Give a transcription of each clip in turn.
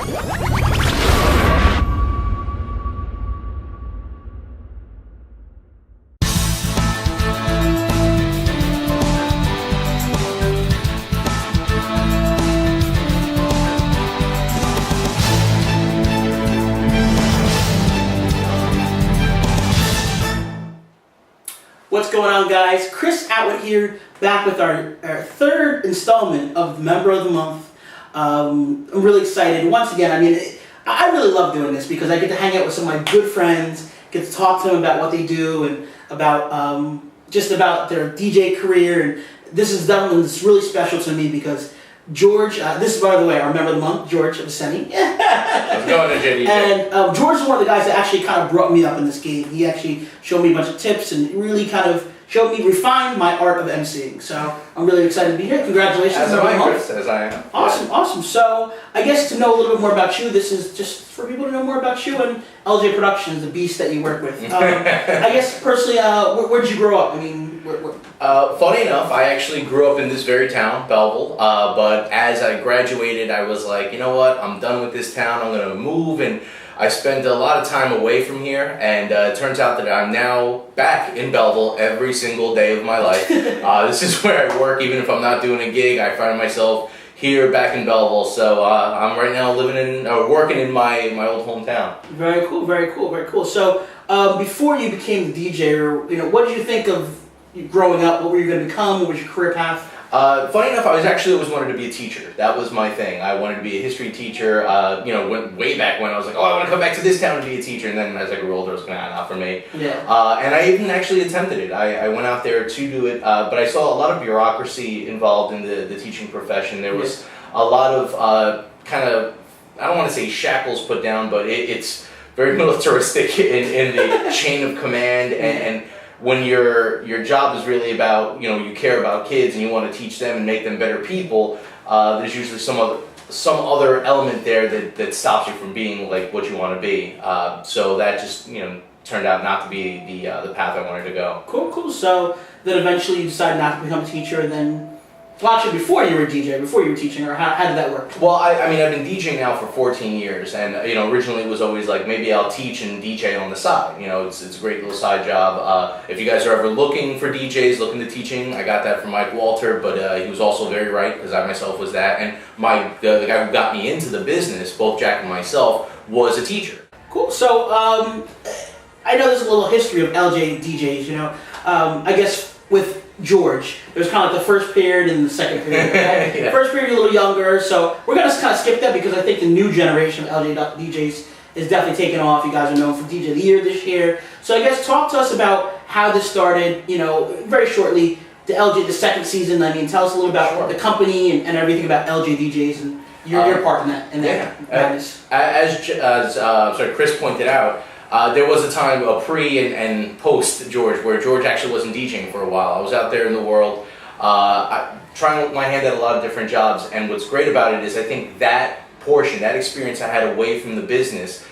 What's going on, guys? Chris Atwood here, back with our third installment of Member of the Month. I'm really excited. Once again, I really love doing this because I get to hang out with some of my good friends, get to talk to them about what they do and about just about their DJ career. And this is really special to me because George, this is, by the way, our Member of the Month, Jorge Vincentty. How's it going, NJDJN? And George is one of the guys that actually kind of brought me up in this game. He actually showed me a bunch of tips and really kind of refined my art of emceeing. So I'm really excited to be here. Congratulations. As I am, Chris, as I am. Awesome, awesome. So I guess to know a little bit more about you, this is just for people to know more about you and LJ Productions, the beast that you work with. I guess personally, where did you grow up? Funny enough, I actually grew up in this very town, Belleville, but as I graduated, I was like, you know what, I'm done with this town, I'm going to move, and I spent a lot of time away from here, and it turns out that I'm now back in Belleville every single day of my life. This is where I work, even if I'm not doing a gig, I find myself here back in Belleville, so I'm right now working in my old hometown. Very cool, very cool, very cool. So before you became the DJ, or what did you think of growing up? What were you going to become? What was your career path? Funny enough, I always wanted to be a teacher. That was my thing. I wanted to be a history teacher. Way back when I was like, I want to come back to this town and be a teacher. And then as I grew older, it was not for me. Yeah. And I even actually attempted it. I went out there to do it, but I saw a lot of bureaucracy involved in the teaching profession. There was a lot of I don't want to say shackles put down, but it's very militaristic in the chain of command and when your job is really about, you care about kids and you want to teach them and make them better people, there's usually some other element there that stops you from being like what you want to be. So that just turned out not to be the path I wanted to go. Cool. So then eventually you decided not to become a teacher, and then. Well, actually, before you were a DJ, before you were teaching, or how did that work? Well, I've been DJing now for 14 years, and originally it was always like maybe I'll teach and DJ on the side. It's a great little side job. If you guys are ever looking for DJs, look into teaching. I got that from Mike Walter, but he was also very right because I myself was that, and the guy who got me into the business, both Jack and myself, was a teacher. Cool. So I know there's a little history of LJ DJs. I guess with George, there's kind of like the first period and the second period. Right? Yeah. First period, a little younger, so we're going to kind of skip that because I think the new generation of LJ DJs is definitely taking off. You guys are known for DJ of the Year this year. So I guess talk to us about how this started, very shortly, the LJ, the second season. Tell us a little about the company and everything about LJ DJs and your part in that. Madness. As Chris pointed out, there was a time, a pre and post George, where George actually wasn't DJing for a while. I was out there in the world, trying my hand at a lot of different jobs, and what's great about it is I think that portion, that experience I had away from the business,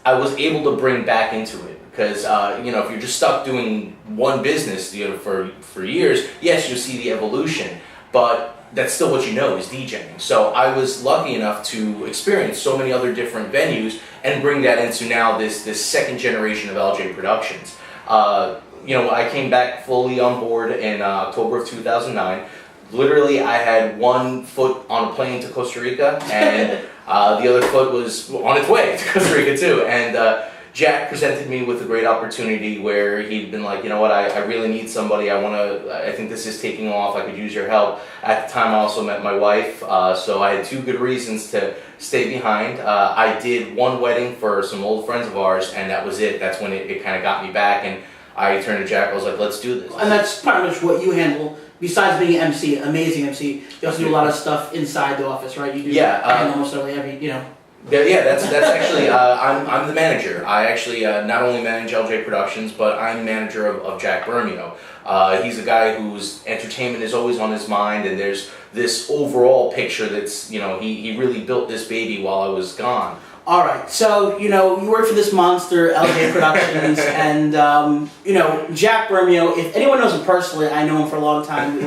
I was able to bring back into it. Because, if you're just stuck doing one business for years, yes, you'll see the evolution, but that's still what is DJing. So I was lucky enough to experience so many other different venues and bring that into now this second generation of LJ Productions. I came back fully on board in October of 2009. Literally, I had one foot on a plane to Costa Rica, and the other foot was on its way to Costa Rica too. And Jack presented me with a great opportunity where he'd been like, I really need somebody. I think this is taking off. I could use your help. At the time, I also met my wife, so I had two good reasons to stay behind. I did one wedding for some old friends of ours, and that was it. That's when it kind of got me back, and I turned to Jack. I was like, let's do this. And that's pretty much what you handle. Besides being an MC, amazing MC, you also do a lot of stuff inside the office, right? You do almost every. Yeah, that's actually, I'm the manager. I actually not only manage LJ Productions, but I'm manager of Jack Bermeo. He's a guy whose entertainment is always on his mind, and there's this overall picture that's, he really built this baby while I was gone. All right, so, you work for this monster, LJ Productions, and, Jack Bermeo, if anyone knows him personally, I know him for a long time.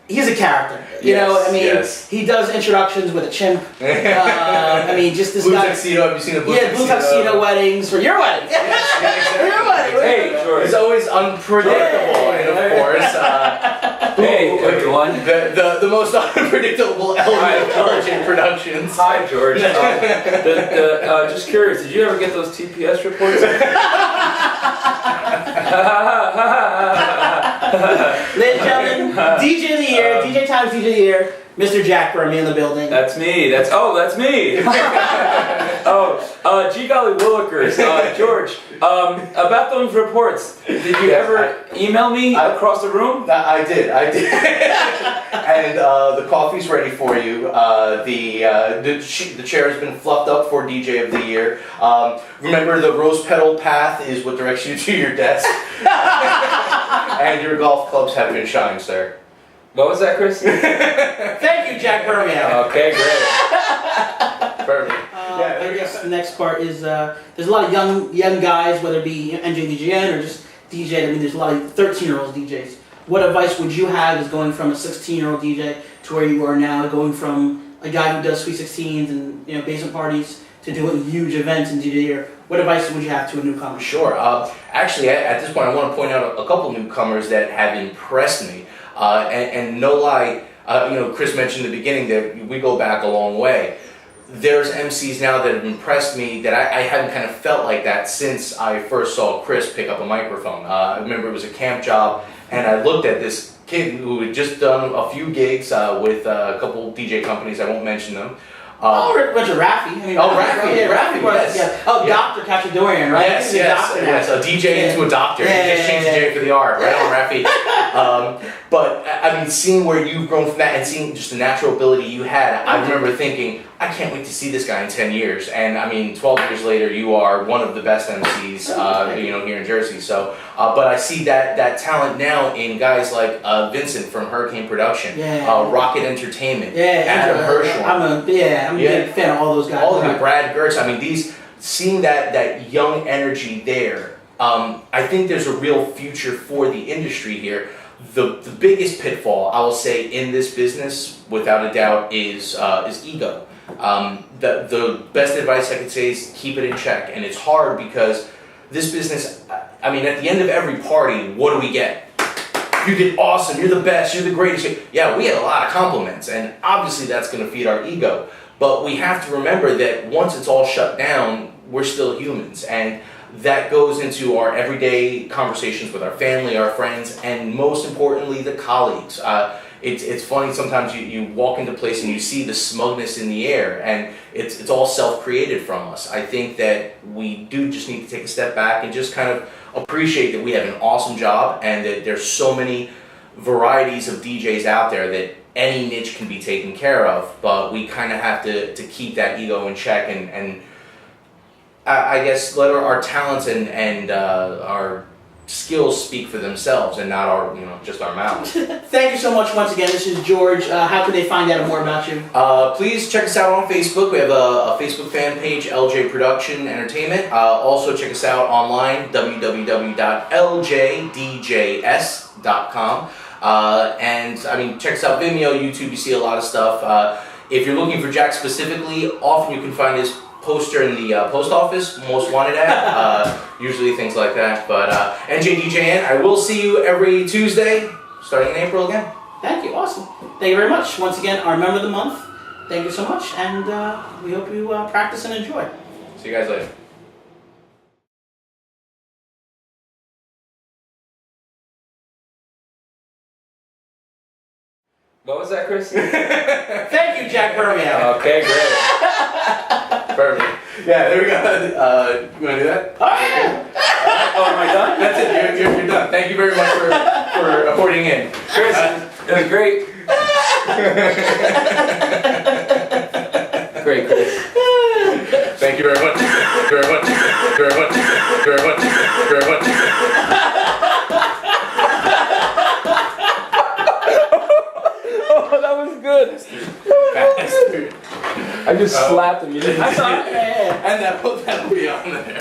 He's a character. You know, I mean, yes. he does introductions with a chimp. I mean, just this Blue guy. tuxedo. Have you seen the blue tuxedo? Blue tuxedo weddings for your wedding. Exactly. Your wedding. Hey, George. It's always unpredictable, and of course, Hey, everyone. the most unpredictable element of George in productions. Hi, George. Just curious, did you ever get those TPS reports? Ladies and gentlemen, DJ of the year, DJ Times DJ of the year, Mr. Jack Burmy in the building. That's me. That's me. Gee golly willikers. George, about those reports, did you ever email me across the room? I did. And the coffee's ready for you. The chair has been fluffed up for DJ of the year. Remember, the rose petal path is what directs you to your desk. And your golf clubs have been shined, sir. What was that, Chris? Thank you, Jack Burmy. Okay, great. Perfect. I guess the next part is there's a lot of young guys, whether it be NJDJN or just DJ. I mean, there's a lot of 13-year-old DJs. What advice would you have as going from a 16-year-old DJ to where you are now, going from a guy who does Sweet 16s and basement parties to doing huge events in DJ year? What advice would you have to a newcomer? Sure. Actually, at this point, I want to point out a couple newcomers that have impressed me. And no lie, Chris mentioned in the beginning that we go back a long way. There's MCs now that have impressed me that I haven't kind of felt like that since I first saw Chris pick up a microphone. I remember it was a camp job, and I looked at this kid who had just done a few gigs with a couple DJ companies. I won't mention them. Rafi. Rafi, yes. Yeah. Oh, yeah. Dr. Cachadorian, right? Yes. A DJ into a doctor. Yeah, He just changed the J for the R, right on Rafi. But I mean, seeing where you've grown from that and seeing just the natural ability you had, I remember thinking, I can't wait to see this guy in 10 years. And I mean, 12 years later, you are one of the best MCs, here in Jersey. So, but I see that talent now in guys like Vincent from Hurricane Production, Rocket Entertainment, Adam Hirschhorn. I'm a big fan of all those guys. All of them, Brad Gertz. I mean, seeing that young energy there, I think there's a real future for the industry here. The biggest pitfall, I will say, in this business, without a doubt, is ego. The best advice I could say is keep it in check, and it's hard because this business, I mean, at the end of every party, what do we get? You did awesome, you're the best, you're the greatest. Yeah, we had a lot of compliments, and obviously that's going to feed our ego. But we have to remember that once it's all shut down, we're still humans, and that goes into our everyday conversations with our family, our friends, and most importantly, the colleagues. It's funny, sometimes you walk into a place and you see the smugness in the air, and it's all self-created from us. I think that we do just need to take a step back and just kind of appreciate that we have an awesome job and that there's so many varieties of DJs out there that any niche can be taken care of, but we kind of have to keep that ego in check and I guess let our talents and our skills speak for themselves and not our just our mouths. Thank you so much once again. This is George. How can they find out more about you? Please check us out on Facebook. We have a Facebook fan page, LJ Production Entertainment. Also check us out online, www.ljdjs.com. And I mean, check us out Vimeo, YouTube. You see a lot of stuff. If you're looking for Jack specifically, often you can find his poster in the post office, most wanted ad, usually things like that. But NJDJN, I will see you every Tuesday, starting in April again. Thank you, awesome. Thank you very much. Once again, our member of the month. Thank you so much, and we hope you practice and enjoy. See you guys later. What was that, Chris? Thank you, Jack Burmy. Okay, great. Perfect. Yeah, there we go. You want to do that? Oh, yeah. Oh, am I done? That's it. You're done. Thank you very much for reporting in. Chris, it was great. Great, Chris. Thank you very much. Very much. Very much. Very much. Very much. Oh, that was good. Bastard. I just slapped him. You didn't. I saw it. Yeah. And that'll be on there.